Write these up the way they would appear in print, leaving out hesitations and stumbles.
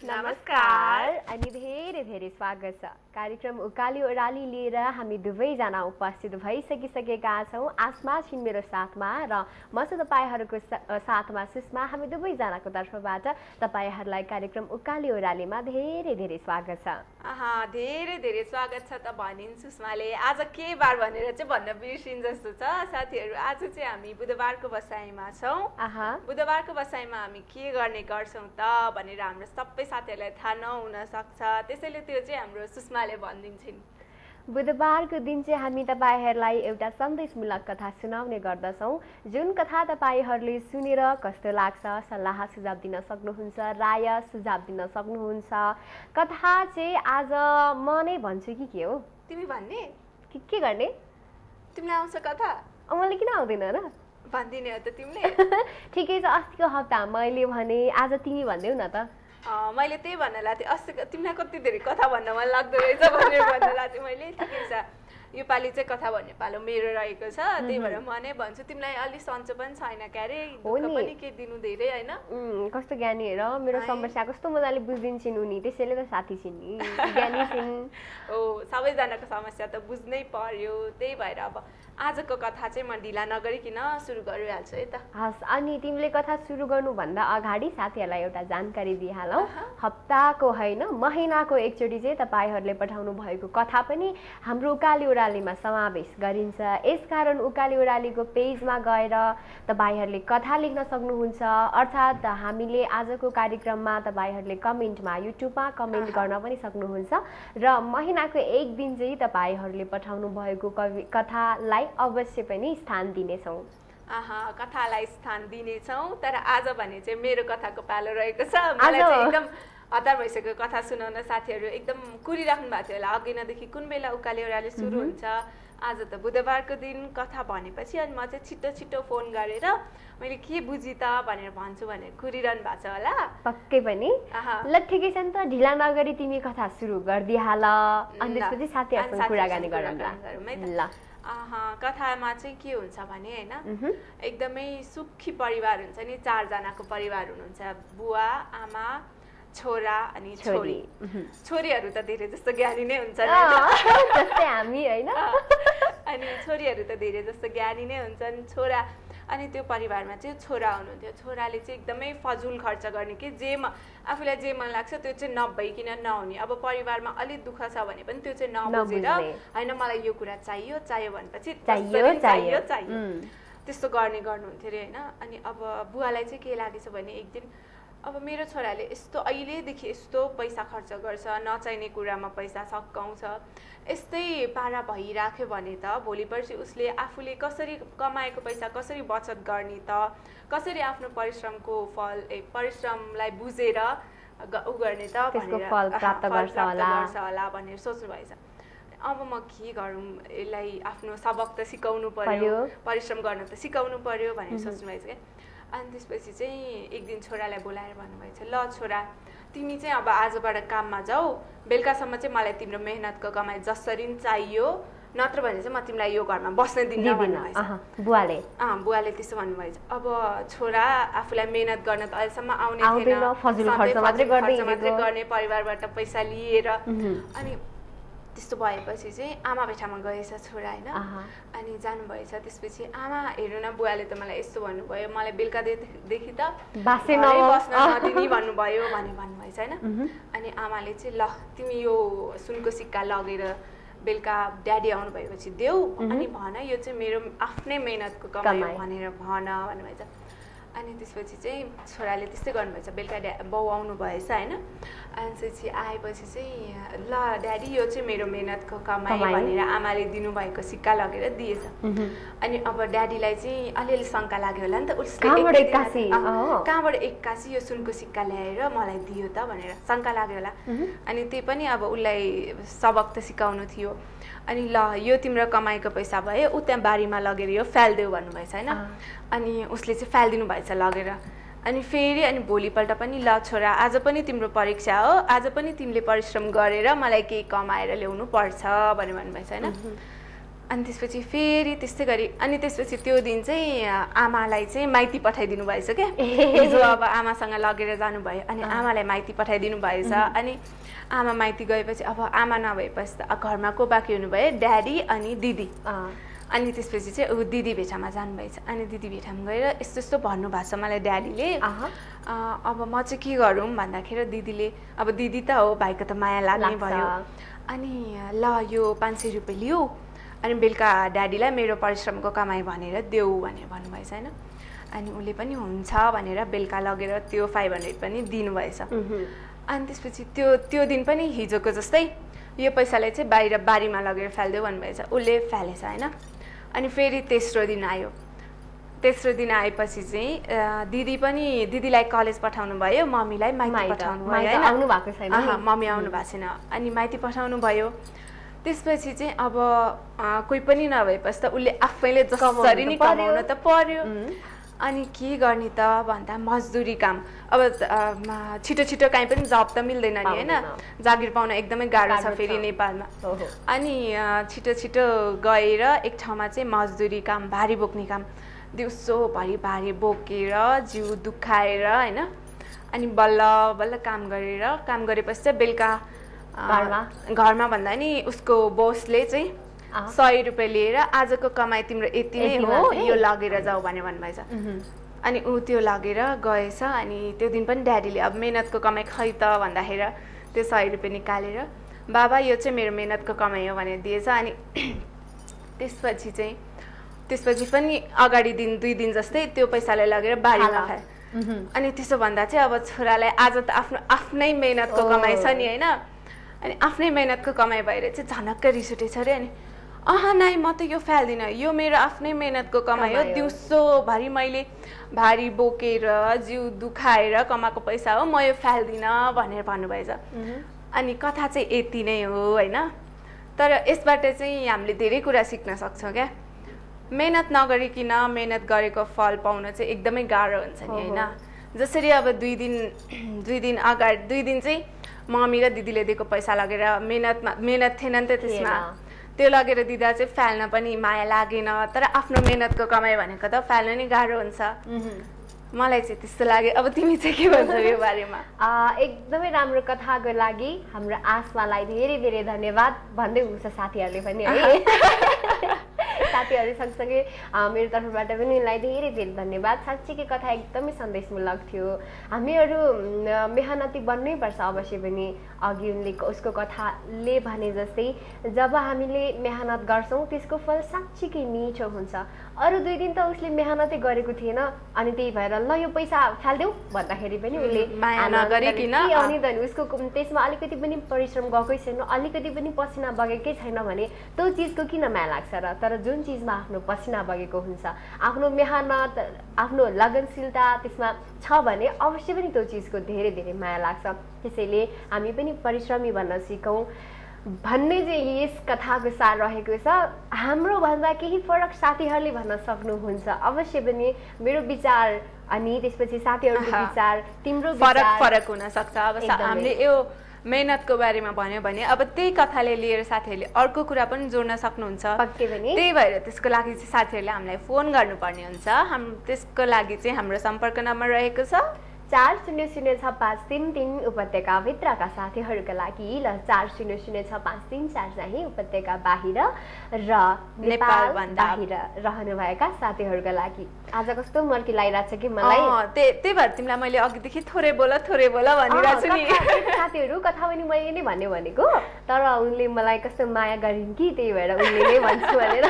नमस्कार अनि धेरै धेरै स्वागत छ कार्यक्रम उकाली ओह्राली लिएर हामी दुवैजना उपस्थित भइसकिसकेका छौँ। आसमा छिन् मेरो साथमा र म चाहिँ तपाईहरूको साथमा सुषमा। हामी दुवैजनाको तर्फबाट तपाईहरूलाई कार्यक्रम उकाली ओह्रालीमा धेरै धेरै स्वागत छ। धेरै धेरै स्वागत छ त भनिन् सुषमाले। आज के बार भनेर चाहिँ भन्न बिर्सिन् जस्तो छ साथीहरू। आज चाहिँ हामी बुधबारको बसाइमा छौँ। बुधबारको बसाइमा हामी के गर्ने गर्छौँ त भनेर हाम्रो सबै साथीहरूलाई थाहा नहुन सक्छ, त्यसैले त्यो चाहिँ हाम्रो सुषमाले भनिदिन्छन्। बुधबारको दिन चाहिँ हामी तपाईहरूलाई एउटा सन्देशमूलक कथा सुनाउने गर्दछौँ। जुन कथा तपाईहरूले सुनेर कस्तो लाग्छ सल्लाह सुझाव दिन सक्नुहुन्छ, राय सुझाव दिन सक्नुहुन्छ। कथा चाहिँ आज म नै भन्छु कि के हो? तिमी भन्ने? के गर्ने? तिमीलाई आउँछ कथा? मलाई किन आउँदैन र? भन्दिने हो त तिमीले? ठिकै छ, अस्तिको हप्ता मैले भने, आज तिमी भन्देऊ न त। मैले त्यही भन्न लाग्थेँ, अस्ति तिमीलाई कति धेरै कथा भन्न मन लाग्दो रहेछ भनेर भन्न लाग्थेँ मैले। ठिकै छ, योपालि चाहिँ कथा भन्ने पालो मेरो रहेको छ, त्यही भएर म नै भन्छु। तिमीलाई अलि सन्चो पनि छैन क्यारे, दुःख पनि के दिनु धेरै होइन। कस्तो ज्ञानी र मेरो समस्या कस्तो मजाले बुझिदिन्छन् उनी, त्यसैले त साथी छिन् नि, ज्ञानी छिन्। सबैजनाको समस्या त बुझ्नै पर्यो, त्यही भएर अब आजको कथा चाहिँ म ढिला नगरिकन सुरु गरिहाल्छु है त। हस्, अनि तिमीले कथा सुरु गर्नुभन्दा अगाडि साथीहरूलाई एउटा जानकारी दिइहालौँ। हप्ताको होइन, महिनाको एकचोटि चाहिँ तपाईँहरूले पठाउनु भएको कथा पनि हाम्रो उकाली ओह्रालीमा समावेश गरिन्छ। यसकारण उकाली ओह्रालीको पेजमा गएर तपाईँहरूले कथा लेख्न सक्नुहुन्छ। अर्थात् हामीले आजको कार्यक्रममा तपाईँहरूले कमेन्टमा युट्युबमा कमेन्ट गर्न पनि सक्नुहुन्छ र महिनाको एक दिन चाहिँ तपाईँहरूले पठाउनु भएको कथालाई अवश्य पनि स्थान दिनेछौँ। कथालाई स्थान दिनेछौँ। तर आज भने चाहिँ मेरो कथाको पालो रहेको छ। मलाई चाहिँ एकदम हतार भइसक्यो कथा सुनाउन। साथीहरू एकदम कुरिराख्नु भएको थियो होला अघि नदेखि कुन बेला उकाली ओह्राली सुरु हुन्छ। आज त बुधबारको दिन कथा भनेपछि अनि म चाहिँ छिटो छिटो फोन गरेर मैले के बुझी त भनेर भन्छु भनेर कुरिरहनु भएको छ होला। पक्कै पनि। ल ठिकै छ नि त, ढिला नगरी तिमी कथा सुरु गरिदिइहाल अनि त्यसपछि साथीहरूसँग कुराकानी गरौँ ल। कथामा चाहिँ के हुन्छ भने होइन, एकदमै सुखी परिवार हुन्छ नि, चारजनाको परिवार हुनुहुन्छ। बुवा, आमा, छोरा अनि छोरी। छोरीहरू त धेरै जस्तो ज्ञानी नै हुन्छ जस्तै हामी होइन। अनि छोरीहरू त धेरै जस्तो ज्ञानी नै हुन्छन्। छोरा अनि त्यो परिवारमा चाहिँ छोरा हुनुहुन्थ्यो। छोराले चाहिँ एकदमै फजुल खर्च गर्ने कि आफूलाई जे मन लाग्छ त्यो चाहिँ नभइकन नहुने। अब परिवारमा अलिक दुःख छ भने पनि त्यो चाहिँ नबुझेर होइन मलाई यो कुरा चाहियो भनेपछि चाहियो त्यस्तो गर्नुहुन्थ्यो अरे होइन। अनि अब बुवालाई चाहिँ के लागेछ भने एक दिन अब मेरो छोराले यस्तो अहिलेदेखि यस्तो पैसा खर्च गर्छ, नचाहिने कुरामा पैसा सकाउँछ, यस्तै पारा भइराख्यो भने त भोलि पर्सि उसले आफूले कसरी कमाएको पैसा कसरी बचत गर्ने त, कसरी आफ्नो परिश्रमलाई बुझेर उ गर्ने त भनेर फल प्राप्त गर्छ होला भनेर सोच्नु भएछ। अब म के गरौँ, यसलाई आफ्नो सबक त सिकाउनु पर्यो, परिश्रम गर्न त सिकाउनु पर्यो भनेर सोच्नु भएछ क्या। अनि त्यसपछि चाहिँ एक दिन छोरालाई बोलाएर भन्नुभएछ, ल छोरा तिमी चाहिँ अब आजबाट काममा जाऊ, बेलुकासम्म चाहिँ मलाई तिम्रो मेहनतको कमाइ जसरी पनि चाहियो, नत्र भने चाहिँ म तिमीलाई यो घरमा बस्न दिन्न भन्नुभएछ बुवाले त्यस्तो भन्नुभएछ। अब छोरा आफूलाई मेहनत गर्न त अहिलेसम्म आउने थिएन, फजुल खर्च मात्रै गर्ने परिवारबाट पैसा लिएर। अनि त्यस्तो भएपछि चाहिँ आमा बेटामा गएछ छोरा होइन। अनि जानुभएछ। त्यसपछि आमा हेर्नु न, बुवाले त मलाई यस्तो भन्नुभयो, मलाई बेलुकादेखि त बस्न नदिने भन्नुभयो भन्नुभएछ होइन। अनि आमाले चाहिँ ल तिमी यो सुनको सिक्का लगेर बेलुका ड्याडी आउनु भएपछि देऊ अनि भन यो चाहिँ मेरो आफ्नै मेहनतको कमाइ भनेर भन्नुभएछ। अनि त्यसपछि चाहिँ छोराले त्यस्तै गर्नुभएछ। बेलुका बाउ आउनु भएछ होइन। अनि त्यसपछि आएपछि चाहिँ ल ड्याडी यो चाहिँ मेरो मेहनतको कमाइ भनेर आमाले दिनुभएको सिक्का लगेर दिएछ। अनि अब ड्याडीलाई चाहिँ अलिअलि शङ्का लाग्यो होला नि त, उसले कहाँबाट एक्कासी यो सुनको सिक्का ल्याएर मलाई दियो त भनेर शङ्का लाग्यो होला। अनि त्यही पनि अब उसलाई सबक त सिकाउनु थियो। अनि ल यो तिम्रो कमाइको पैसा भयो, ऊ त्यहाँ बारीमा लगेर यो फ्यालिदेऊ भन्नुभएछ होइन। अनि उसले चाहिँ फ्यालिदिनु भएछ लगेर। अनि फेरि अनि भोलिपल्ट पनि ल छोरा आज पनि तिम्रो परीक्षा हो, आज पनि तिमीले परिश्रम गरेर मलाई केही कमाएर ल्याउनु पर्छ भन्नुभएछ होइन। अनि त्यसपछि फेरि त्यस्तै गरी अनि त्यसपछि त्यो दिन चाहिँ आमालाई चाहिँ माइती पठाइदिनु भएछ क्या हिजो अब आमासँग लगेर जानुभयो अनि आमालाई माइती पठाइदिनु भएछ अनि आमा माइती गएपछि अब आमा नभएपछि त घरमा को बाँकी हुनुभयो ड्याडी अनि दिदी अनि त्यसपछि चाहिँ ऊ दिदी भेटामा जानुभएछ अनि दिदी भेटामा गएर यस्तो यस्तो भन्नुभएको छ मलाई ड्याडीले अब म चाहिँ के गरौँ भन्दाखेरि दिदीले अब दिदी त हो भाइको त माया लाग्ने भयो अनि ल यो 500 रुपियाँ लिऊ अनि बेलुका ड्याडीलाई मेरो परिश्रमको कमाइ भनेर देऊ भनेर भन्नुभएछ होइन अनि उसले पनि हुन्छ भनेर बेलुका लगेर त्यो 500 पनि दिनुभएछ अनि त्यसपछि त्यो दिन पनि हिजोको जस्तै यो पैसाले चाहिँ बाहिर बारीमा लगेर फालिदेऊ भन्नुभएछ उसले फालेछ होइन अनि फेरि तेस्रो दिन आयो तेस्रो दिन आएपछि चाहिँ दिदीलाई कलेज पठाउनु भयो मम्मीलाई माइती पठाउनु भयो होइन मम्मी आउनु भएको छैन अनि माइती पठाउनु भयो त्यसपछि चाहिँ अब कोही पनि नभएपछि त उसले आफैले जसरी नि कमाउन त पर्यो अनि के गर्ने त भन्दा मजदुरी काम अब छिटो छिटो काहीँ पनि जब त मिल्दैन नि होइन जागिर पाउन एकदमै गाह्रो छ फेरि नेपालमा अनि छिटो छिटो गएर एक ठाउँमा चाहिँ मजदुरी काम भारी बोक्ने काम दिउँसोभरि भारी बोकेर जिउ दुखाएर होइन अनि बल्ल बल्ल काम गरेपछि चाहिँ बेलुका घरमा भन्दा नि उसको बोसले चाहिँ 100 रुपियाँ लिएर आजको कमाइ तिम्रो यति नै हो यो लगेर जाऊ भनेर भन्नुभएछ अनि ऊ त्यो लगेर गएछ अनि त्यो दिन पनि ड्याडीले अब मेहनतको कमाइ खै त भन्दाखेरि त्यो 100 रुपियाँ निकालेर बाबा यो चाहिँ मेरो मेहनतको कमाइ हो भनेर दिएछ अनि त्यसपछि पनि अगाडि दिन 2 दिन जस्तै त्यो पैसाले लगेर बारीमा खाए अनि त्यसो भन्दा चाहिँ अब छोरालाई आज त आफ्नै मेहनतको कमाइ छ नि होइन अनि आफ्नै मेहनतको कमाइ भएर चाहिँ झनक्कै रिस उठेछ अरे अनि नाइ म त यो फाल्दिनँ यो मेरो आफ्नै मेहनतको कमाइ हो दिउँसोभरि मैले भारी बोकेर जिउ दुखाएर कमाएको पैसा हो म यो फाल्दिनँ भनेर भन्नुभएछ अनि कथा चाहिँ यति नै हो होइन तर यसबाट चाहिँ हामीले धेरै कुरा सिक्न सक्छौँ क्या मेहनत नगरिकन मेहनत गरेको फल पाउन चाहिँ एकदमै गाह्रो हुन्छ नि होइन जसरी अब 2 दिन अगाडि 2 दिन चाहिँ मम्मी र दिदीले दिएको पैसा लगेर मेहनत थिएन नि त त्यसमा त्यो लगेर दिँदा चाहिँ फाल्न पनि माया लागेन तर आफ्नो मेहनतको कमाइ भनेको त फाल्न नि गाह्रो हुन्छ मलाई चाहिँ त्यस्तो लाग्यो अब तिमी चाहिँ के भन्छौ यो बारेमा एकदमै राम्रो कथाको लागि हाम्रो आस्मालाई धेरै धेरै धन्यवाद भन्दै हुन्छ साथीहरूले पनि है साथीहरू सँगसँगै मेरो तर्फबाट पनि उनलाई धेरै धेरै धन्यवाद साँच्चीकै कथा एकदमै सन्देशमूलक थियो हामीहरू मेहनती बन्नै पर्छ अवश्य पनि अघि उनले उसको कथाले भने जस्तै जब हामीले मेहनत गर्छौँ त्यसको फल साँच्चीकै मिठो हुन्छ अरू 2 दिन त उसले मेहनतै गरेको थिएन अनि त्यही भएर ल यो पैसा फाल्देऊ भन्दाखेरि पनि उसले माया नगरिकन अनि त उसको त्यसमा अलिकति पनि परिश्रम गएकै छैन अलिकति पनि पसिना बगेकै छैन भने त्यो चिजको किन माया लाग्छ र तर जुन चिजमा आफ्नो पसिना बगेको हुन्छ आफ्नो मेहनत आफ्नो लगनशीलता त्यसमा छ भने अवश्य पनि त्यो चिजको धेरै धेरै माया लाग्छ त्यसैले हामी पनि परिश्रमी भन्न सिकौँ भन्ने चाहिँ यस कथाको सार रहेको छ हाम्रो भन्दा केही फरक साथीहरूले भन्न सक्नुहुन्छ अवश्य पनि मेरो विचार अनि त्यसपछि साथीहरूको विचार तिम्रो फरक हुन सक्छ अब हामीले यो मेहनतको बारेमा भन्यो भने अब त्यही कथाले लिएर साथीहरूले अर्को कुरा पनि जोड्न सक्नुहुन्छ त्यही भएर त्यसको लागि चाहिँ साथीहरूले हामीलाई फोन गर्नुपर्ने हुन्छ त्यसको लागि चाहिँ हाम्रो सम्पर्क नम्बर रहेको छ 40065333 उपत्यकाभित्रका साथीहरूका लागि ल 40065344 चाहिँ उपत्यका बाहिर र नेपाल बाहिर रहनुभएका साथीहरूका लागि आज कस्तो मर्की लागिरहेको छ कि मलाई त्यही भएर तिमीलाई मैले अघिदेखि थोरै बोल भनिरहेको छु नि साथीहरू कथा पनि मैले नै भन्ने भनेको तर उनले मलाई कस्तो माया गरिन् कि त्यही भएर उनले नै भन्छु भनेर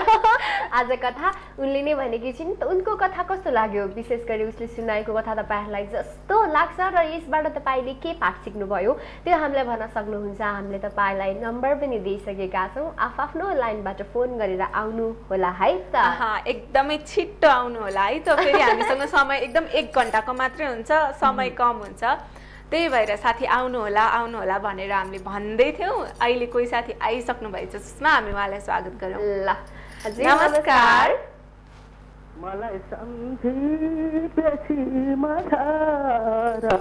आज कथा उनले नै भनेकी छिन् उनको कथा कस्तो लाग्यो विशेष गरी उसले सुनाएको कथा तपाईँहरूलाई जस्तो लाग्छ र यसबाट तपाईँले के पाठ सिक्नुभयो त्यो हामीलाई भन्न सक्नुहुन्छ हामीले तपाईँलाई नम्बर पनि दिइसकेका छौँ आफ्नो लाइनबाट फोन गरेर आउनु होला है त एकदमै छिट्टो आउनु होला है त फेरि हामीसँग समय एकदम 1 घण्टाको मात्रै हुन्छ समय कम हुन्छ त्यही भएर साथी आउनु होला भनेर हामीले भन्दै थियौँ अहिले कोही साथी आइसक्नु भएछ जसमा हामी उहाँलाई स्वागत गरौँ ल नमस्कार मलाई सम्झेपछि मधारा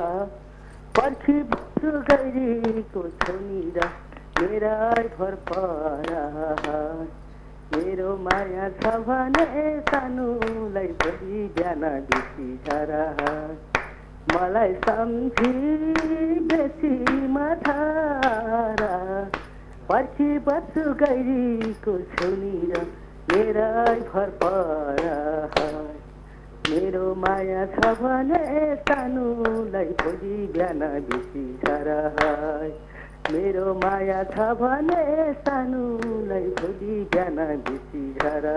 पर्खी बस्छु गइरहेको छु नि र मेरा भर परा मेरो माया छ भने सानोलाई भोलि बिहान बेसी झरा मलाई सम्झी बेसी माथारा पर्खी बस्छु गैरीको छेउनिर मेरै भर पर मेरो माया छ भने सानोलाई भोलि बिहान बेसी झरा मेरो माया छ भने सानोलाई भोलि बिहान बेसी झरा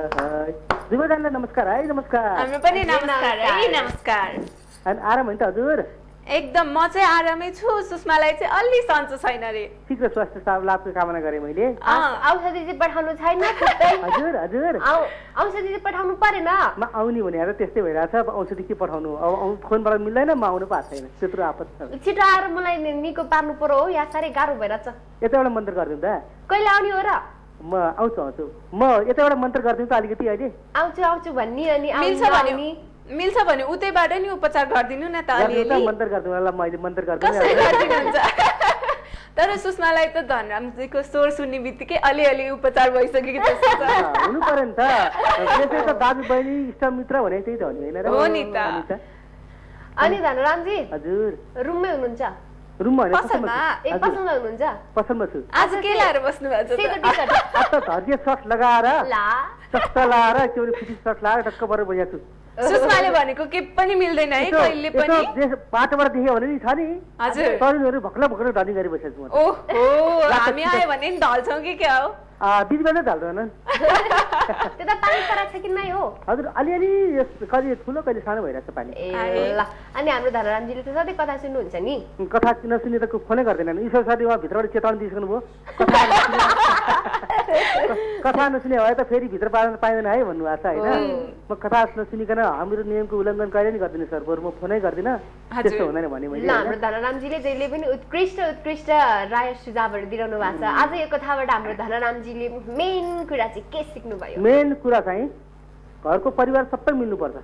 जुबेदानलाई नमस्कार है नमस्कार हाम्रो पनि नमस्कार है नमस्कार अनि आराम होइन त हजुर एकदम म चाहिँ आरामै छु सुषमालाई चाहिँ अलि सन्चो छैन रे शीघ्र स्वास्थ्य लाभको कामना गरेँ मैले औषधि चाहिँ पठाउनु छैन छुट्टै हजुर हजुर औषधि चाहिँ पठाउनु परेन म आउने भनेर त्यस्तै भइरहेछ अब औषधि के पठाउनु अब फोनबाट मिल्दैन म आउनु पाएको छैन त्यत्रो आपत छ छिटो आएर मलाई निको पार्नु पर्यो हो यहाँ साह्रै गाह्रो भइरहेछ यताबाट मन्त्र गरिदिउँ त कहिले आउने हो र म आउँछु म यताबाट मन्त्र गरिदिउँ त अलिकति अहिले आउँछु भन्ने अनि मिल्छ भने उतैबाट नि उपचार गरिदिनु न त अलिअलि मन्त्र गरिदिउँ ल मैले मन्त्र गरिदिउँ कसरी गरिदिनुहुन्छ तर सुषमालाई त धनरामजीको स्वर सुन्ने बित्तिकै अलिअलि उपचार भइसकेको जस्तो छ हुनु पर्यो नि त त्यसै त दाजु बहिनी इष्टमित्र भने त्यही त हो नि होइन र हो नि त अनि धनरामजी हजुर रुममै हुनुहुन्छ रुममा होइन पसलमा पसलमा हुनुहुन्छ पसलमा छु आज के लाएर बस्नु भएको छ अब त धर्के सर्ट लगाएर चस्ता लाएर त्यो फिटिङ सर्ट लाएर टक्क भएर बसेको छु सुषमाले भनेको के पनि मिल्दैन है कहिले पनि बाटोबाट देख्यो भने नि छ नि हजुर तरुणहरू भक्ला भक्ला ढल्ने गरी बसेको छु ओहो हामी आयो भने नि ढल्छौँ कि क्या हो बिचमा ढल्दैन त्यता पानी परेको छ कि नै हो हजुर अलिअलि कहिले ठुलो कहिले सानो भइरहेको छ पानी ए ल अनि हाम्रो धनरामजीले त सधैँ कथा सुन्नुहुन्छ नि कथा नसुने त फोनै गर्दैन ईश्वर सरले उहाँ भित्रबाट चेतावनी दिइसक्नु भयो कथा नसुने भए त फेरि भित्र पाइँदैन है भन्नुभएको छ होइन म कथा नसुनिकन हाम्रो नियमको उल्लङ्घन कहिले नि गर्दिनँ सर बरु म फोनै गर्दिनँ त्यस्तो हुँदैन भने मैले हाम्रो धनरामजीले जहिले पनि उत्कृष्ट राय सुझावहरू दिइरहनु भएको छ आज यो कथाबाट हाम्रो धनरामजीले मेन कुरा चाहिँ के सिक्नुभयो मेन कुरा चाहिँ घरको परिवार सबै मिल्नुपर्छ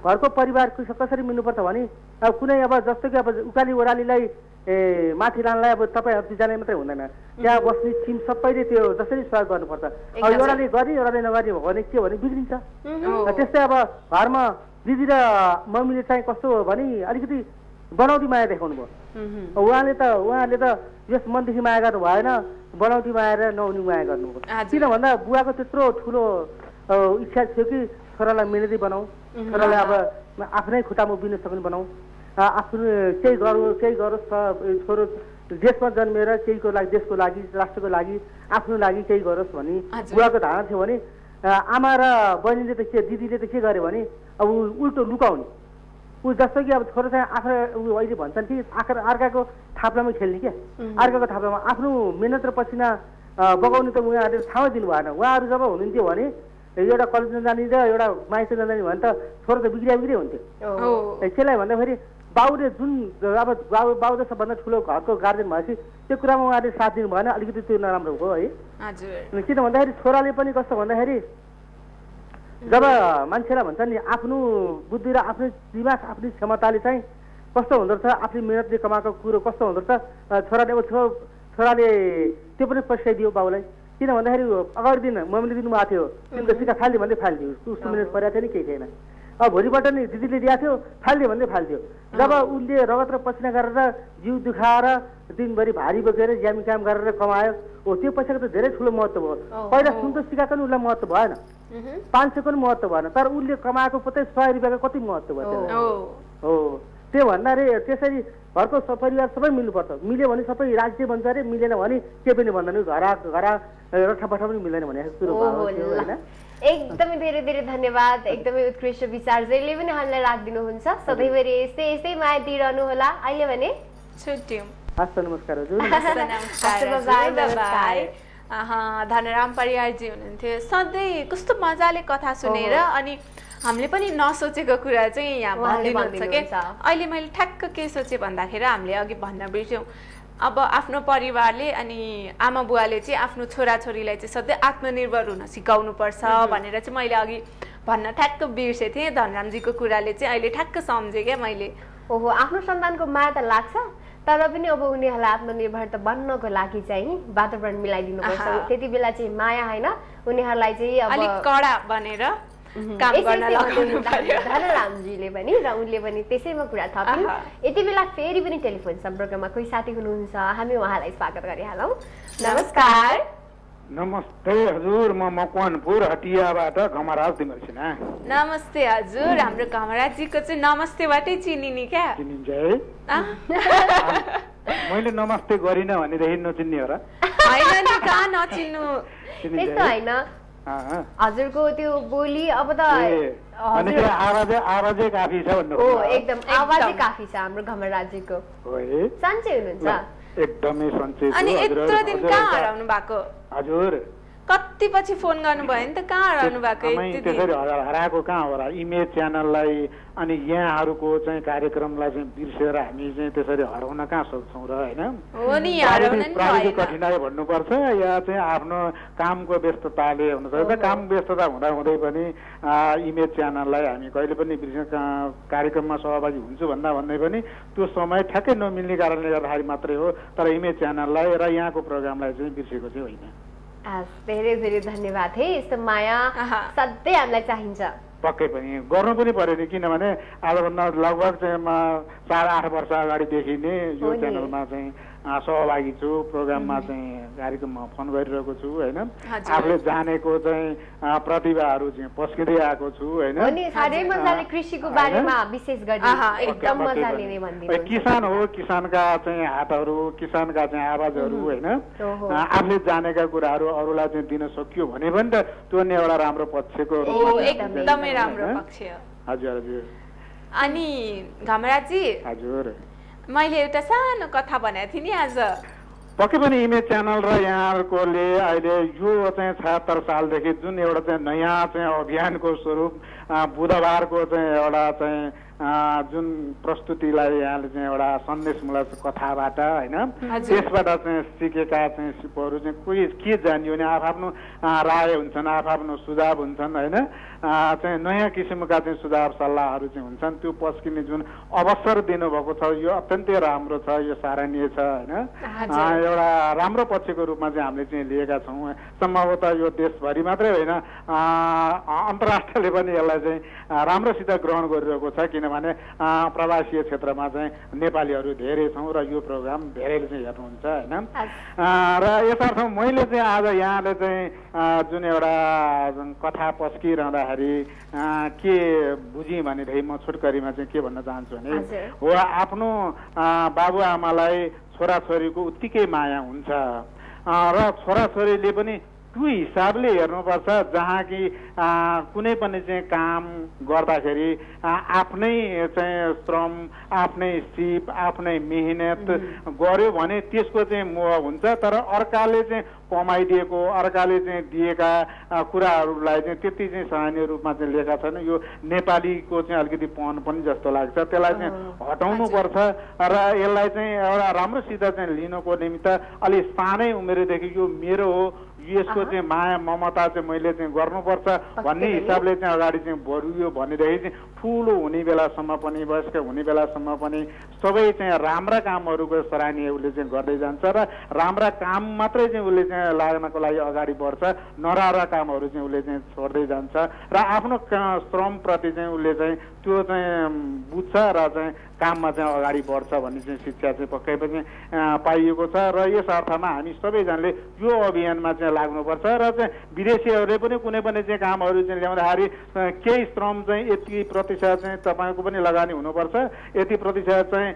घरको परिवार कसरी मिल्नुपर्छ भने अब कुनै अब जस्तो कि अब उकाली ओह्रालीलाई माथि लानलाई अब तपाईँहरू जाने मात्रै हुँदैन त्यहाँ बस्ने टिम सबैले त्यो जसरी सहयोग गर्नुपर्छ अब एउटाले गर्ने एउटाले नगर्ने भयो भने के भने बिग्रिन्छ त्यस्तै अब घरमा दिदी र मम्मीले चाहिँ कस्तो हो भने अलिकति बनाउटी माया देखाउनु भयो उहाँले त यस मनदेखि माया गर्नु भएन बनाउटी माया र नहुने माया गर्नुभयो किन भन्दा बुवाको त्यत्रो ठुलो इच्छा थियो कि छोरालाई मेहनती बनाऊ छोरालाई अब आफ्नै खुट्टामा उभिन सक्ने बनाऊ आफ्नो केही गरोस् छोरो देशमा जन्मेर केहीको लागि देशको लागि राष्ट्रको लागि आफ्नो लागि केही गरोस् भन्ने बुवाको धारणा थियो भने आमा र बहिनीले त के दिदीले त के गर्यो भने अब उल्टो लुकाउने ऊ जस्तो कि अब छोरो चाहिँ आफ्नो अहिले भन्छन् कि अर्काको थाप्लामा खेल्ने क्या अर्काको थाप्लामा आफ्नो मेहनत र पसिना बगाउने त उहाँहरूले ठाउँ दिनु भएन उहाँहरू जब हुनुहुन्थ्यो भने एउटा कलेजमा जाने र एउटा माइस जाने भने त छोरो त बिग्रिया हुन्थ्यो त्यसलाई भन्दाखेरि बाउले जुन अब बाउ जस्तो भन्दा ठुलो घरको गार्जेन भएपछि त्यो कुरामा उहाँहरूले साथ दिनु भएन अलिकति त्यो नराम्रो हो है किन भन्दाखेरि छोराले पनि कस्तो भन्दाखेरि जब मान्छेलाई भन्छ नि आफ्नो बुद्धि र आफ्नो दिमाग आफ्नो क्षमताले चाहिँ कस्तो हुँदो रहेछ आफ्नो मेहनतले कमाएको कुरो कस्तो हुँदो रहेछ छोराले त्यो पनि पस्याइदियो बाउलाई किन भन्दाखेरि अगाडि दिन मम्मीले दिनुभएको थियो तिमीले सिका फालिदियो भन्दै फालिदियो उसको मिहिनेत परेको थियो नि केही थिएन अब भोलिपल्ट नि दिदीले दिएको थियो फालिदियो भन्दै फालिदियो जब उसले रगत र पसिना गरेर जिउ दुखाएर दिनभरि भारी बोकेर ज्यामी काम गरेर कमायो हो त्यो पैसाको त धेरै ठुलो महत्त्व भयो पहिला सुनको सिकाको नि उसलाई महत्त्व भएन 500को नि महत्त्व भएन तर उसले कमाएको कतै 100 रुपियाँको कति महत्त्व भयो हो त्यो भन्दा रे त्यसरी घरको परिवार सबै मिल्नुपर्छ मिल्यो भने सबै राज्य बन्छ अरे मिलेन भने के पनि भन्दैन घर रठापठा पनि मिल्दैन भनेको कुरो होइन एकदमै धेरै धेरै धन्यवाद एकदमै उत्कृष्ट विचार जहिले पनि हामीलाई राखिदिनुहुन्छ सधैँभरि यस्तै माया दिइरहनु होला अहिले भने छुट्यौँ हस् नमस्कार हजुर धनराम परियारजी हुनुहुन्थ्यो सधैँ कस्तो मजाले कथा सुनेर अनि हामीले पनि नसोचेको कुरा चाहिँ यहाँ भनिदिनुहुन्छ क्या अहिले मैले ठ्याक्क के सोचेँ भन्दाखेरि हामीले अघि भन्न बिर्स्यौँ अब आफ्नो परिवारले अनि आमा बुवाले चाहिँ आफ्नो छोराछोरीलाई चाहिँ सधैँ आत्मनिर्भर हुन सिकाउनुपर्छ भनेर चाहिँ मैले अघि भन्न ठ्याक्क बिर्सेको थिएँ धनरामजीको कुराले चाहिँ अहिले ठ्याक्क सम्झेँ क्या मैले ओहो आफ्नो सन्तानको माया त लाग्छ तर पनि अब उनीहरूलाई आत्मनिर्भर त बन्नको लागि चाहिँ वातावरण मिलाइदिनु पर्छ त्यति बेला चाहिँ माया होइन उनीहरूलाई चाहिँ अब अलिक कडा बनेर काम गर्न लगाउनु पर्यो धनरामजीले पनि र उनले पनि त्यसैमा कुरा थपिन् यति बेला फेरि पनि टेलिफोन सम्पर्कमा कोही साथी हुनुहुन्छ हामी उहाँलाई स्वागत गरिहालौँ नमस्कार नमस्ते हजुर म मकवानपुर हटियाबाट घमराज तिमल सिन्हा नमस्ते हजुर हाम्रो घमराजीको चाहिँ नमस्तेबाटै चिनिने क्या चिनिन्छ है मैले नमस्ते गरिनँ भनेदेखि नचिन्ने हो र होइन नि कहाँ नचिन्नु त्यस्तो होइन हजुरको त्यो बोली अब त आवाजै काफी छ भन्नु हो एकदम आवाजै काफी छ हाम्रो घमराजीको साँच्चै हुनुहुन्छ एकदमै सन्चै अनि यत्रो दिन कहाँ हराउनु भएको हजुर कति पछि फोन गर्नुभयो नि त कहाँ हराउनु भएको त्यसरी हराएको कहाँ हो र इमेज च्यानललाई अनि यहाँहरूको चाहिँ कार्यक्रमलाई चाहिँ बिर्सेर हामी चाहिँ त्यसरी हराउन कहाँ सक्छौँ र होइन प्राविधिक कठिनाइ भन्नुपर्छ या चाहिँ आफ्नो कामको व्यस्तताले हुनसक्छ काम व्यस्तता हुँदा हुँदै पनि इमेज च्यानललाई हामी कहिले पनि बिर्से कार्यक्रममा सहभागी हुन्छु भन्दा भन्दै पनि त्यो समय ठ्याक्कै नमिल्ने कारणले गर्दाखेरि मात्रै हो तर इमेज च्यानललाई र यहाँको प्रोग्रामलाई चाहिँ बिर्सेको चाहिँ होइन धेरै धेरै धन्यवाद है यस्तो माया सधैँ हामीलाई चाहिन्छ पक्कै पनि गर्नु पनि पर्यो नि किनभने आजभन्दा लगभग चाहिँ म 7-8 वर्ष अगाडिदेखि नै यो च्यानलमा चाहिँ सहभागी छु प्रोग्राममा चाहिँ कार्यक्रममा फोन गरिरहेको छु होइन आफूले जानेको चाहिँ प्रतिभाहरू चाहिँ पस्किँदै आएको छु होइन कृषिको बारेमा विशेष गरी एकदम मजाले नै भनिदिनु किसान हो किसानका चाहिँ हातहरू किसानका चाहिँ आवाजहरू होइन आफूले जानेका कुराहरू अरूलाई चाहिँ दिन सकियो भने पनि त त्यो नै एउटा राम्रो पक्षको एकदमै राम्रो पक्ष हो हजुर हजुर अनि घमराजी हजुर मैले एउटा सानो कथा भनेको थिएँ नि आज पक्कै पनि इमेज च्यानल र यहाँहरूकोले अहिले यो चाहिँ 76 सालदेखि जुन एउटा चाहिँ नयाँ चाहिँ अभियानको स्वरूप बुधबारको चाहिँ एउटा चाहिँ जुन प्रस्तुतिलाई यहाँले चाहिँ एउटा सन्देशमूलक कथाबाट होइन त्यसबाट चाहिँ सिकेका चाहिँ सिपहरू चाहिँ कोही के जानियो भने आफ्नो राय हुन्छन् आफ्नो सुझाव हुन्छन् होइन चाहिँ नयाँ किसिमका चाहिँ सुझाव सल्लाहहरू चाहिँ हुन्छन् त्यो पस्किने जुन अवसर दिनुभएको छ यो अत्यन्तै राम्रो छ यो सराहनीय छ होइन एउटा राम्रो पक्षको रूपमा चाहिँ हामीले चाहिँ लिएका छौँ सम्भवतः यो देशभरि मात्रै होइन अन्तर्राष्ट्रले पनि यसलाई चाहिँ राम्रोसित ग्रहण गरिरहेको छ किनभने प्रवासीय क्षेत्रमा चाहिँ नेपालीहरू धेरै छौँ र यो प्रोग्राम धेरैले चाहिँ हेर्नुहुन्छ होइन र यसर्थ मैले चाहिँ आज यहाँले चाहिँ जुन एउटा कथा पस्किरहँदाखेरि के बुझेँ भनेदेखि म छोटकरीमा चाहिँ के भन्न चाहन्छु भने हो आफ्नो बाबुआमालाई छोराछोरीको उत्तिकै माया हुन्छ र छोराछोरीले पनि त्यो हिसाबले हेर्नुपर्छ जहाँ कि कुनै पनि चाहिँ काम गर्दाखेरि आफ्नै चाहिँ श्रम आफ्नै सिप आफ्नै मेहनत गर्यो भने त्यसको चाहिँ मोह हुन्छ तर अर्काले चाहिँ कमाइदिएको अर्काले चाहिँ दिएका कुराहरूलाई चाहिँ त्यति चाहिँ सराहनीय रूपमा चाहिँ लिएका छन् यो नेपालीको चाहिँ अलिकति पहन पनि जस्तो लाग्छ त्यसलाई चाहिँ हटाउनु पर्छ र यसलाई चाहिँ एउटा राम्रोसित चाहिँ लिनको निमित्त अलि सानै उमेरदेखि यो मेरो हो यसको चाहिँ माया ममता चाहिँ मैले चाहिँ गर्नुपर्छ भन्ने हिसाबले चाहिँ अगाडि चाहिँ बढियो भनेदेखि चाहिँ ठुलो हुने बेलासम्म पनि वयस्क हुने बेलासम्म पनि सबै चाहिँ राम्रा कामहरूको सराहनीय उसले चाहिँ गर्दै जान्छ र राम्रा काम मात्रै चाहिँ उसले चाहिँ लाग्नको लागि अगाडि बढ्छ नराम्रा कामहरू चाहिँ उसले चाहिँ छोड्दै जान्छ र आफ्नो श्रमप्रति चाहिँ उसले चाहिँ त्यो चाहिँ बुझ्छ र चाहिँ काममा चाहिँ अगाडि बढ्छ भन्ने चाहिँ शिक्षा चाहिँ पक्कै पनि पाइएको छ र यस अर्थमा हामी सबैजनाले यो अभियानमा चाहिँ लाग्नुपर्छ र चाहिँ विदेशीहरूले पनि कुनै पनि चाहिँ कामहरू चाहिँ ल्याउँदाखेरि केही श्रम चाहिँ यति प्रतिशत चाहिँ तपाईँको पनि लगानी हुनुपर्छ यति प्रतिशत चाहिँ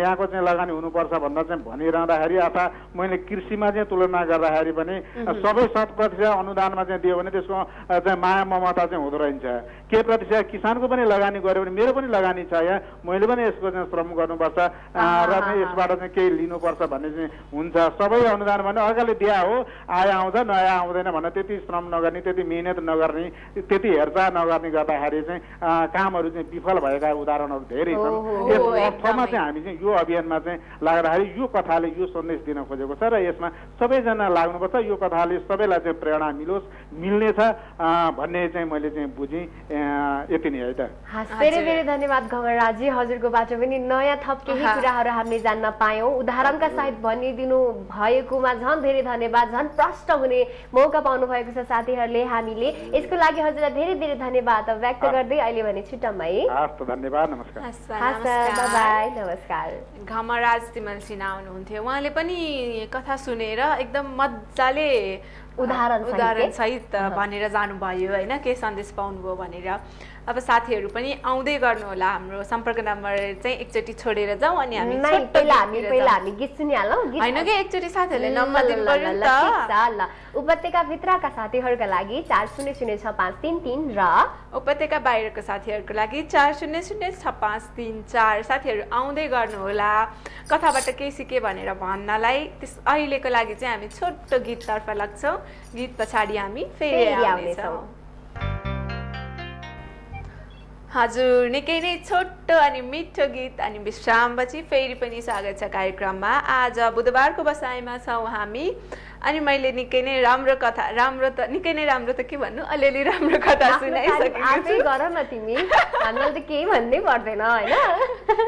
यहाँको चाहिँ लगानी हुनुपर्छ भन्दा चाहिँ भनिरहँदाखेरि अथवा मैले कृषिमा चाहिँ तुलना गर्दाखेरि पनि सबै 100% अनुदानमा चाहिँ दियो भने त्यसको चाहिँ माया ममता चाहिँ हुँदो रहेछ केही प्रतिशत किसानको पनि लगानी गर्यो भने मेरो पनि लगानी छ यहाँ मैले पनि यसको चाहिँ श्रम गर्नुपर्छ र चाहिँ यसबाट चाहिँ केही लिनुपर्छ भन्ने चाहिँ हुन्छ सबै अनुदान भने अर्काले दिया हो आय आउँछ नयाँ आउँदैन भनेर त्यति श्रम नगर्ने त्यति मिहिनेत नगर्ने त्यति हेरचाह नगर्ने गर्दाखेरि चाहिँ काम कामहरू चाहिँ विफल भएका उदाहरणहरू धेरै छन्। यस अर्थमा चाहिँ हामी चाहिँ यो अभियानमा चाहिँ लाग्दाखेरि यो कथाले यो सन्देश दिन खोजेको छ र यसमा सबैजना लाग्नुपर्छ। यो कथाले सबैलाई चाहिँ प्रेरणा मिल्नेछ भन्ने चाहिँ मैले चाहिँ बुझेँ। यति नै है त। धेरै धेरै धन्यवाद घमराजी, हजुरकोबाट पनि नयाँ थप केही कुराहरू हामीले जान्न पायौँ। उदाहरणका सहित भनिदिनु भएकोमा झन् धेरै धन्यवाद, झन् प्रष्ट हुने मौका पाउनु भएको छ साथीहरूले। हामीले यसको लागि हजुरलाई धेरै धेरै धन्यवाद व्यक्त गर्दै अहिले भने छुट्टौँ है। हस् त, धन्यवाद, नमस्कार। बाई, नमस्कार। घमराज तिमल सिन्हा हुनुहुन्थ्यो। उहाँले पनि कथा सुनेर एकदम मजाले उदाहरण सहित भनेर जानुभयो होइन, के सन्देश पाउनुभयो भनेर। अब साथीहरू पनि आउँदै गर्नु होला। हाम्रो सम्पर्क नम्बर चाहिँ एकचोटि छोडेर जाउँ अनि हामी पहिला हामी गीत सुनिहालौँ। होइन कि एकचोटि साथीहरूले नम्बर दिनु पर्यो नि त। उपत्यका भित्रका साथीहरूका लागि 40065333 र उपत्यका बाहिरको साथीहरूको लागि 40065334। साथीहरू आउँदै गर्नु होला कथाबाट केही सिके भनेर भन्नलाई। अहिलेको लागि चाहिँ हामी छोटो गीततर्फ लाग्छौँ। गीत पछाडि हामी फेरि आउनेछौँ। हजुर, निकै नै छोटो अनि मिठो गीत अनि विश्रामपछि फेरि पनि स्वागत छ कार्यक्रममा। आज बुधबारको बसाइमा छौँ हामी अनि मैले निकै नै राम्रो कथा, निकै नै राम्रो त के भन्नु, अलिअलि राम्रो कथा सुनाइसकेको छु। गर न तिमी, हामीलाई त केही भन्नै पर्दैन होइन।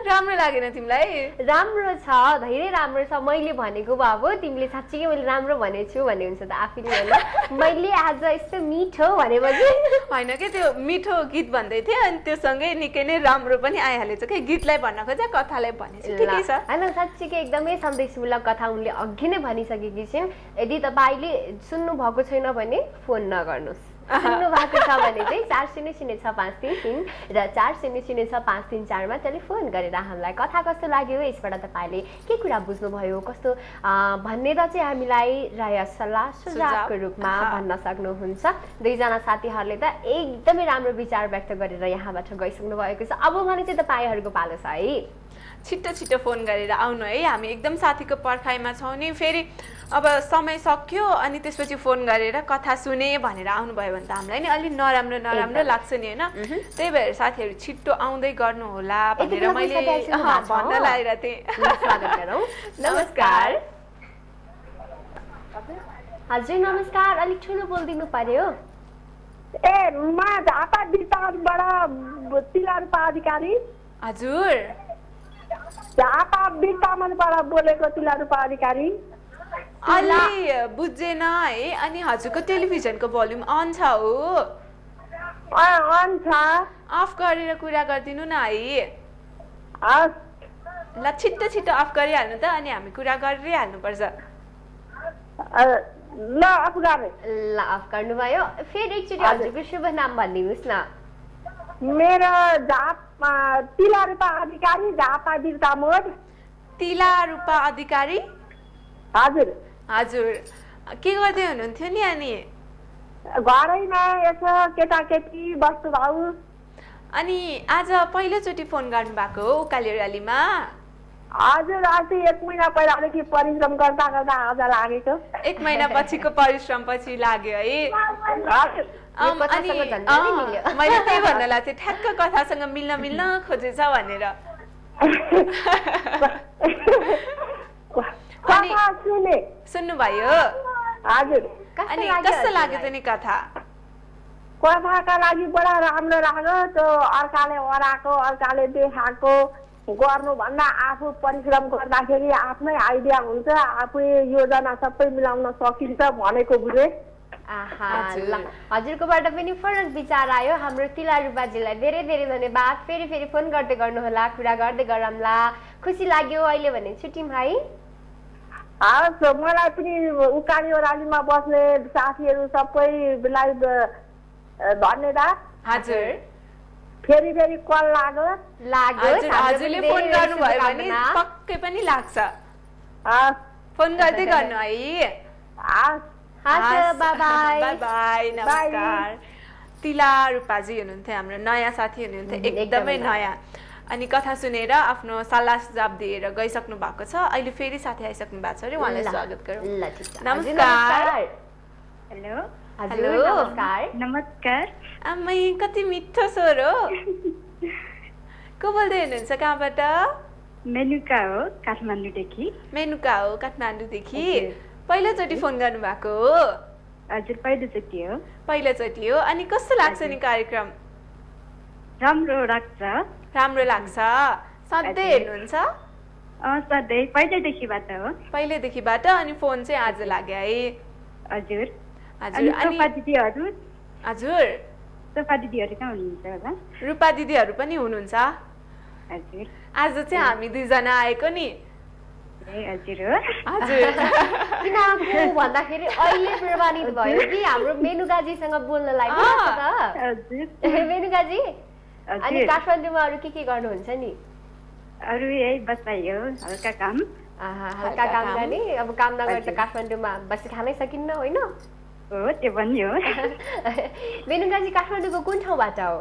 राम्रो लागेन तिमीलाई? राम्रो छ, धेरै राम्रो छ। मैले भनेको भए अब तिमीले साँच्चीकै मैले राम्रो भनेछु भन्ने हुन्छ त आफैले होइन। मैले आज यस्तो मिठो भनेपछि होइन कि त्यो मिठो गीत भन्दै थिएँ अनि त्योसँगै निकै नै राम्रो पनि आइहालेछ कि। गीतलाई भन्न खोजा, कथालाई भनेछु, ठिकै छ होइन। साँच्चीकै एकदमै सन्देशमूलक कथा उनले अघि नै भनिसकेकी छिन्। यदि तपाईँले सुन्नु भएको छैन भने फोन नगर्नुहोस्, सुन्नु भएको छ भने चाहिँ 40065333 र 40065334 मा टेलिफोन गरेर हामीलाई कथा कस्तो लाग्यो, यसबाट तपाईँले के कुरा बुझ्नुभयो, कस्तो भन्ने र चाहिँ हामीलाई राय सल्लाह सुझावको रूपमा भन्न सक्नुहुन्छ। दुईजना साथीहरूले त एकदमै राम्रो विचार व्यक्त गरेर यहाँबाट गइसक्नु भएको छ। अब भने चाहिँ तपाईँहरूको पालो छ है। छिट्टो छिट्टो फोन गरेर आउनु है। हामी एकदम साथीको पर्खाइमा छौँ नि। फेरि अब समय सक्यो अनि त्यसपछि फोन गरेर कथा सुने भनेर आउनुभयो भने त हामीलाई नि अलिक नराम्रो लाग्छ नि होइन। त्यही भएर साथीहरू छिट्टो आउँदै गर्नु होला भनेर मैले भन्न लागेर थिएँ। नमस्कार। हजुर नमस्कार, अलिक ठुलो बोलिदिनु पर्यो। म झापा बिरतामबाट तिलारूपा अधिकारी। हजुर, झापा बिरतामबाट बोलेको तिलारूपा अधिकारी। अलि बुझेन है। अनि हजुरको टेलिभिजनको भोल्युम अन छ हो? अन छ। अफ गरेर कुरा गरिदिनु न है। ल छिट्टो छिट्टो अफ गरिहाल्नु त अनि हामी कुरा गरिहाल्नुपर्छ। ल अफ गरे। ल अफ गर्नुभयो। फेरि एकचोटि हजुरको शुभ नाम भनिदिनुहोस् न। मेरो तिलारूपा अधिकारी, झापा बिरतामोड। तिलारूपा अधिकारी? हजुर हजुर। के गर्दै हुनुहुन्थ्यो नि अनि? घरैमा यसो केटाकेटी बस्नु भाउ। अनि आज पहिलोचोटि फोन गर्नुभएको हो उकाली ओह्रालीमा? हजुर, अस्ति 1 महिना पहिलादेखि परिश्रम गर्दा गर्दा आज लागेको। 1 महिना पछिको परिश्रम पछि लाग्यो है। अनि मैले त्यही भन्न लाग्थेँ ठ्याक्क कथासँग मिल्न खोजेछ भनेर। सुन्नुभयो? हजुर। अनि कस्तो लाग्यो त नि कथा? कथाका लागि बडा राम्रो लाग्यो। त्यो अर्काले ओराको, अर्काले देखाएको गर्नुभन्दा आफू परिश्रम गर्दाखेरि आफ्नै आइडिया हुन्छ, आफै योजना सबै मिलाउन सकिन्छ भनेको बुझे। हजुरकोबाट पनि फरक विचार आयो। हाम्रो तिलारूपाजीलाई धेरै धेरै धन्यवाद। फेरि फोन गर्दै गर्नुहोला, कुरा गर्दै गरौँला। खुसी लाग्यो। अहिले भने छुट्यौँ है। हस्, मलाई पनि उकाली ओह्रालीमा बस्ने साथीहरू सबैलाई धन्यवाद। हजुर। फेरि कल लाग्यो। हजुरले फोन गर्नुभयो भने पक्कै पनि लाग्छ। फोन गर्दै गर्नु है। बाई बाई, नमस्कार। तिलारूपाजी हुनुहुन्थ्यो, हाम्रो नयाँ साथी हुनुहुन्थ्यो, एकदमै नयाँ। अनि कथा सुनेर आफ्नो सल्लाह सुझाव दिएर गइसक्नु भएको छ। अहिले फेरि साथी आइसक्नु भएको छ अरे, उहाँलाई स्वागत गरौँ। नमस्कार। हेलो। नमस्कार। नमस्कार। आमै कति मिठो स्वर हो। को बोल्दै हुनुहुन्छ कहाँबाट? मेनुका हो काठमाडौँदेखि। मेनुका हो काठमाडौँदेखि। पहिलोचोटि फोन गर्नुभएको हो? हजुर पहिलोचोटि हो। पहिलोचोटि हो। अनि कस्तो लाग्छ नि कार्यक्रम? राम्रो लाग्छ। राम्रो लाग्छ। सधैँ हेर्नुहुन्छ? सधैँ पहिल्यैदेखिबाट हो। पहिल्यैदेखिबाट। अनि फोन चाहिँ आज लाग्यो है? हजुर। हजुर। अनि सोफा दिदीहरू? हजुर। सोफा दिदीहरू कहाँ हुनुहुन्छ होला? रूपा दिदीहरू पनि हुनुहुन्छ? हजुर। आज चाहिँ हामी दुईजना आएको नि। ए हजुर हो। हजुर। किन आएको भन्दाखेरि अहिले प्रमाणित भयो कि हाम्रो मेनुकाजीसँग बोल्नलाई हजुर। मेनुकाजी अनि काठमाडौँमा अरू के गर्नुहुन्छ नि? अरू यही बसाइ हो हल्का काम। हल्का काम गर्ने। अब काम नगरे त काठमाडौँमा बसी खानै सकिन्न होइन? हो त्यो पनि हो। मेनुकाजी काठमाडौँको कुन ठाउँबाट हो?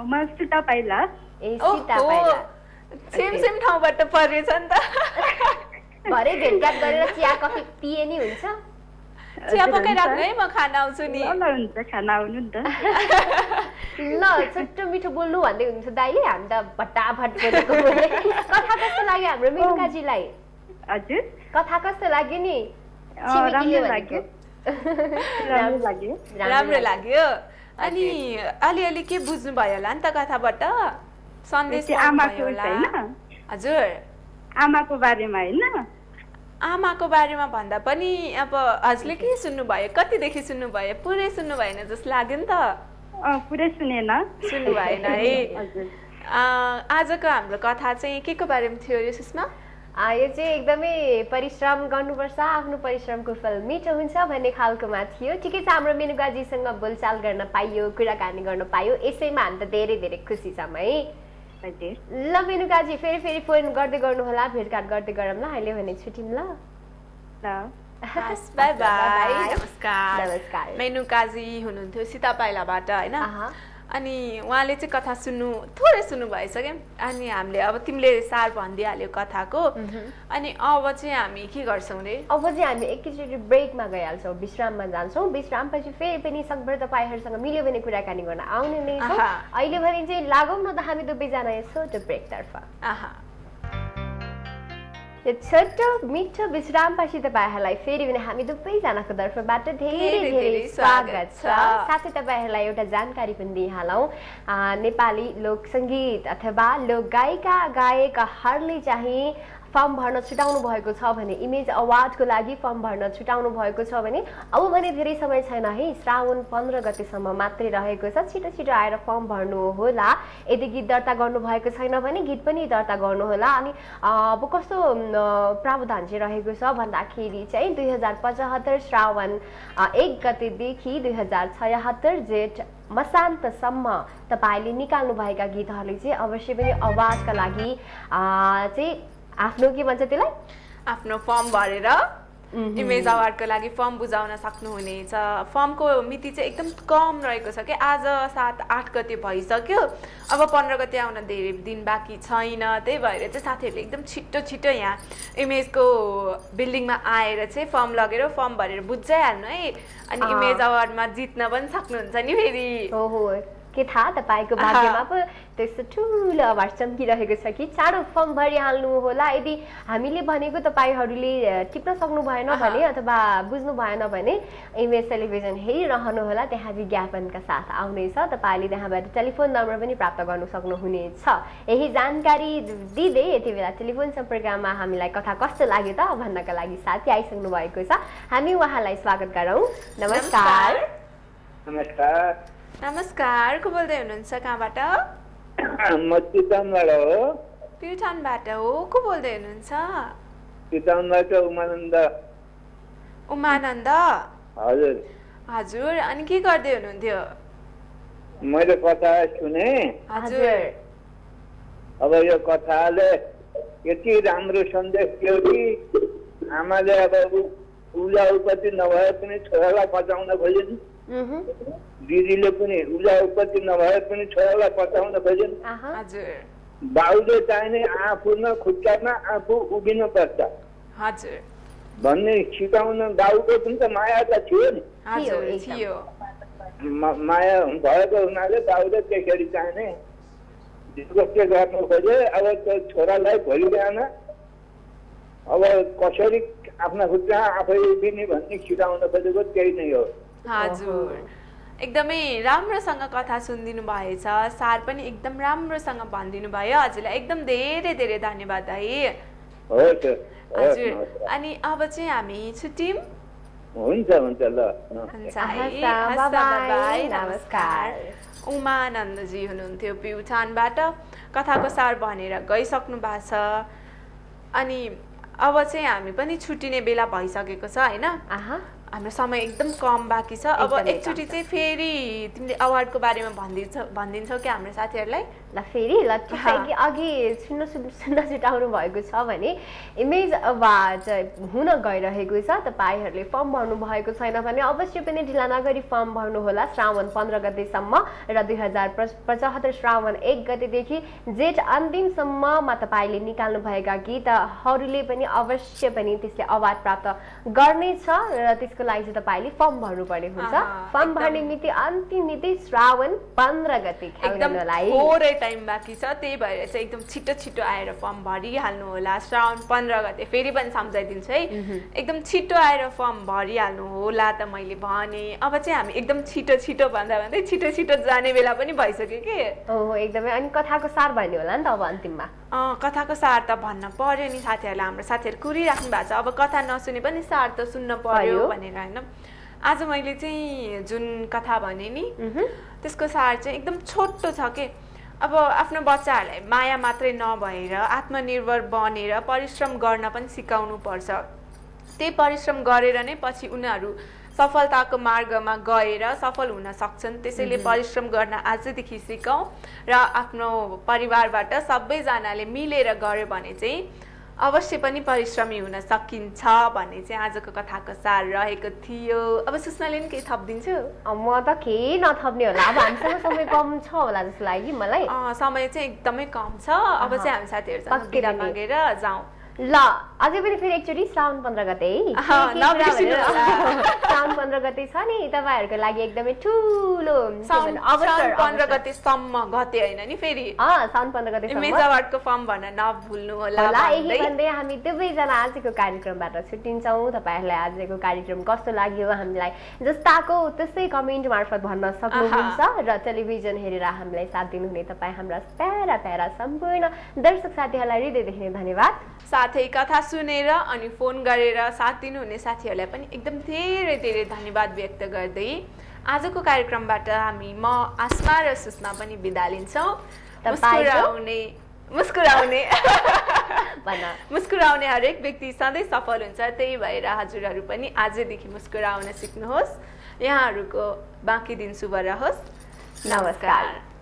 म सीता पाइला। ए सीता पाइला। सेम ठाउँबाट परेछ नि त। भरे भेटघाट गरेर चिया कफी पिए नि हुन्छ? चिया पकाइराख्नु है, म खाना आउँछु नि। ल हुन्छ, खाना आउनु नि त। ल छोटो मिठो बोल्नु भन्दै हुनुहुन्छ दाइले, हामी त भट्टाभट बोलेको बोले। कथा कस्तो लाग्यो हाम्रो मेनुकाजीलाई? हजुर कथा कस्तो लाग्यो नि? राम्रो लाग्यो। राम्रो लाग्यो। अनि अलिअलि के बुझ्नुभयो होला नि त कथाबाट? सन्देश आमाको होला? होइन? हजुर। आमाको बारेमा होइन? आमाको बारेमा भन्दा पनि अब हजुरले के सुन्नुभयो? कतिदेखि सुन्नुभयो? पुरै सुन्नु भएन जस्तो लाग्यो नि त। पुरै सुनेन। सुन्नु भएन है? हजुर। आजको हाम्रो कथा चाहिँ के को बारेमा थियो रे सुषमा? यो चाहिँ एकदमै परिश्रम गर्नुपर्छ, आफ्नो परिश्रमको फल मिठो हुन्छ भन्ने खालकोमा थियो। ठिकै छ, हाम्रो मेनुकाजीसँग बोलचाल गर्न पाइयो, कुराकानी गर्न पाइयो, यसैमा हामी त धेरै धेरै खुसी छौँ है। ल मेनुकाजी फेरि फोन गर्दै गर्नुहोला, भेटघाट गर्दै गरौँ ल। अहिले भने छुट्यौँ ल। By by. नमस्कार। नमस्कार। मेनुकाजी हुनुहुन्थ्यो सीता पाइलाबाट होइन? अनि उहाँले चाहिँ कथा थोरै सुन्नु भएछ क्या। अनि हामीले अब तिमीले सार भनिदिइहाल्यो कथाको। अनि अब चाहिँ हामी के गर्छौँ रे? अब चाहिँ हामी एकैचोटि ब्रेकमा गइहाल्छौँ, विश्राममा जान्छौँ। विश्रामपछि फेरि पनि सकभर तपाईँहरूसँग मिल्यो भने कुराकानी गर्न आउने नै छौँ। अहिले भने चाहिँ लागौँ न त हामी दुवैजना यसो त्यो ब्रेकतर्फ। यो छोटो मिठो विश्रामपछि तपाईँहरूलाई फेरि पनि हामी दुवैजनाको तर्फबाट धेरै धेरै स्वागत छ। साथै तपाईँहरूलाई एउटा जानकारी पनि दिइहालौँ, नेपाली लोकसङ्गीत अथवा लोकगायिका गायकहरूले चाहिँ फर्म भर्न छुटाउनु भएको छ भने, इमेज अवार्डको लागि फर्म भर्न छुटाउनु भएको छ भने अब भने धेरै समय छैन है, श्रावण 15 गतेसम्म मात्रै रहेको छ। छिटो छिटो आएर फर्म भर्नु होला। यदि गीत दर्ता गर्नुभएको छैन भने गीत पनि दर्ता गर्नुहोला। अनि अब कस्तो प्रावधान चाहिँ रहेको छ भन्दाखेरि चाहिँ 2075 श्रावण 1 गतेदेखि 2076 जेठ मसान्तसम्म तपाईँले निकाल्नुभएका गीतहरूले चाहिँ अवश्य पनि अवार्डका लागि चाहिँ आफ्नो के भन्छ त्यसलाई, आफ्नो फर्म भरेर इमेज अवार्डको लागि फर्म बुझाउन सक्नुहुनेछ। फर्मको मिति चाहिँ एकदम कम रहेको छ कि आज 7-8 गते भइसक्यो, अब 15 गते आउन धेरै दिन बाँकी छैन। त्यही भएर चाहिँ साथीहरूले एकदम छिटो यहाँ इमेजको बिल्डिङमा आएर चाहिँ फर्म लगेर फर्म भरेर बुझाइहाल्नु है। अनि इमेज अवार्डमा जित्न पनि सक्नुहुन्छ नि फेरि। हो के थाहा तपाईँको भाग्यमा पो त्यस्तो ठुलो अवार्ड चम्किरहेको छ कि। चाँडो फर्म भरिहाल्नु होला। यदि हामीले भनेको तपाईँहरूले टिप्न सक्नु भएन भने अथवा बुझ्नु भएन भने इमेज टेलिभिजन हेरिरहनु होला, त्यहाँ विज्ञापनका साथ आउनेछ। तपाईँले त्यहाँबाट टेलिफोन नम्बर पनि प्राप्त गर्नु सक्नुहुनेछ। यही जानकारी दिँदै यति बेला टेलिफोन सम्पर्कमा हामीलाई कथा कस्तो लाग्यो त भन्नका लागि साथी आइसक्नु भएको छ। हामी उहाँलाई स्वागत गरौँ। नमस्कार। नमस्कार। नमस्कार। को बोल्दै हुनुहुन्छ कहाँबाट? म चितवनबाट हो। प्युठानबाट हो। को बोल्दै हुनुहुन्छ? चितवनबाट उमानन्द। उमानन्द? हजुर। हजुर। अनि के गर्दै हुनुहुन्थ्यो? मैले कथा सुने। हजुर। अब यो कथाले यति राम्रो सन्देश दियो कि आमाले अब उला उपति नभए पनि छोरालाई बचाउन खोजिन्, दिदीले पनि उला उपति नभए पनि छोरालाई बचाउन खोजिन्। बाउले चाहिने आफूमा खुट्टामा आफू उभिनु पर्छ भन्ने सिकाउन बाउको पनि त माया त थियो नि। माया भएको हुनाले बाउले त्यसरी चाहिने के गर्नु खोजे अब त्यो छोरालाई भोलि बिहान अब कसरी आफ्ना खुट्टा आफै दिने भन्ने सिकाउन खोजेको त्यही नै हो। हजुर एकदमै राम्रोसँग कथा सुनिदिनु भएछ। सार पनि एकदम राम्रोसँग भनिदिनु भयो। हजुरलाई एकदम धेरै धेरै धन्यवाद है। हुन्छ हजुर अनि अब चाहिँ हामी छुट्यौँ। हुन्छ हुन्छ ल हुन्छ है, बाई, नमस्कार। उमानन्दजी हुनुहुन्थ्यो प्युठानबाट, कथाको सार भनेर गइसक्नु भएको छ। अनि अब चाहिँ हामी पनि छुट्टिने बेला भइसकेको छ होइन। हाम्रो समय एकदम कम बाँकी छ। अब एकचोटि चाहिँ फेरि तिमीले अवार्डको बारेमा भनिदिन्छौ कि हाम्रो साथीहरूलाई? ल फेरि ल ठिक छ कि अघि सुन्न छुटाउनु भएको छ भने इमेज अवार्ड हुन गइरहेको छ। तपाईँहरूले फर्म भर्नु भएको छैन भने अवश्य पनि ढिला नगरी फर्म भर्नुहोला। श्रावण 15 गतेसम्म र 2075 श्रावण 1 गतेदेखि जेठ अन्तिमसम्ममा तपाईँले निकाल्नु भएका गीतहरूले पनि अवश्य पनि त्यसले अवार्ड प्राप्त गर्नेछ र त्यसको लागि चाहिँ तपाईँले फर्म भर्नुपर्ने हुन्छ। फर्म भर्ने मिति अन्तिम मिति श्रावण 15 गते थोरै टाइम बाँकी छ। त्यही भएर चाहिँ एकदम छिटो छिटो आएर फर्म भरिहाल्नु होला। श्रावण 15 गते फेरि पनि सम्झाइदिन्छु है, एकदम छिटो आएर फर्म भरिहाल्नु होला। त मैले भने अब चाहिँ हामी एकदम छिटो छिटो भन्दा भन्दै छिटो छिटो जाने बेला पनि भइसक्यो कि। एकदमै। अनि कथाको सार भन्ने होला नि त अब अन्तिममा? कथाको सार त भन्न पर्यो नि। साथीहरूलाई हाम्रो साथीहरू कुरिराख्नु भएको छ अब कथा नसुने पनि सार त सुन्न पर्यो भनेर होइन। आज मैले चाहिँ जुन कथा भने नि त्यसको सार चाहिँ एकदम छोटो छ कि अब आफ्नो बच्चाहरूलाई माया मात्रै नभएर आत्मनिर्भर बनेर परिश्रम गर्न पनि सिकाउनु पर्छ। त्यही परिश्रम गरेर नै पछि उनीहरू सफलताको मार्गमा गएर सफल हुन सक्छन्। त्यसैले परिश्रम गर्न आजदेखि सिकौँ र आफ्नो परिवारबाट सबैजनाले मिलेर गऱ्यो भने चाहिँ अवश्य पनि परिश्रमी हुन सकिन्छ भन्ने चाहिँ आजको कथाको सार रहेको थियो। अब सुस्नाले नि केही थपिदिन्छु? म त केही नथप्ने होला। अब हामीसँग समय कम छ होला जस्तो लाग्यो मलाई। समय चाहिँ एकदमै कम छ। अब चाहिँ हामी साथीहरूसँग बिदा मागेर जाउँ। ल अझै पनि फेरि एकचोटि श्रावण 15 गते है। श्रावण 15 गते छ नि तपाईँहरूको लागि एकदमै ठुलो अवसर। 15 गतेसम्म गते होइन नि फेरि श्रावण 15 गते इमेज अवार्डको फर्म भन्न नभुल्नु होला। यही भन्दै हामी दुवैजना आजको कार्यक्रमबाट छुट्टिन्छौँ। तपाईँहरूलाई आजको कार्यक्रम कस्तो लाग्यो हामीलाई जस्ताको त्यस्तै कमेन्ट मार्फत भन्न सक्नुहुन्छ र टेलिभिजन हेरेर हामीलाई साथ दिनुहुने तपाईँ हाम्रा प्यारा प्यारा सम्पूर्ण दर्शक साथीहरूलाई हृदयदेखि नै धन्यवाद। साथै कथा सुनेर अनि फोन गरेर साथ दिनुहुने साथीहरूलाई पनि एकदम धेरै धेरै धन्यवाद व्यक्त गर्दै आजको कार्यक्रमबाट हामी म आस्मा र सुस्ना पनि बिदा लिन्छौँ। मुस्कुराउने हरेक व्यक्ति सधैँ सफल हुन्छ। त्यही भएर हजुरहरू पनि आजदेखि मुस्कुराउन सिक्नुहोस्। यहाँहरूको बाँकी दिन शुभ रहोस्। नमस्कार।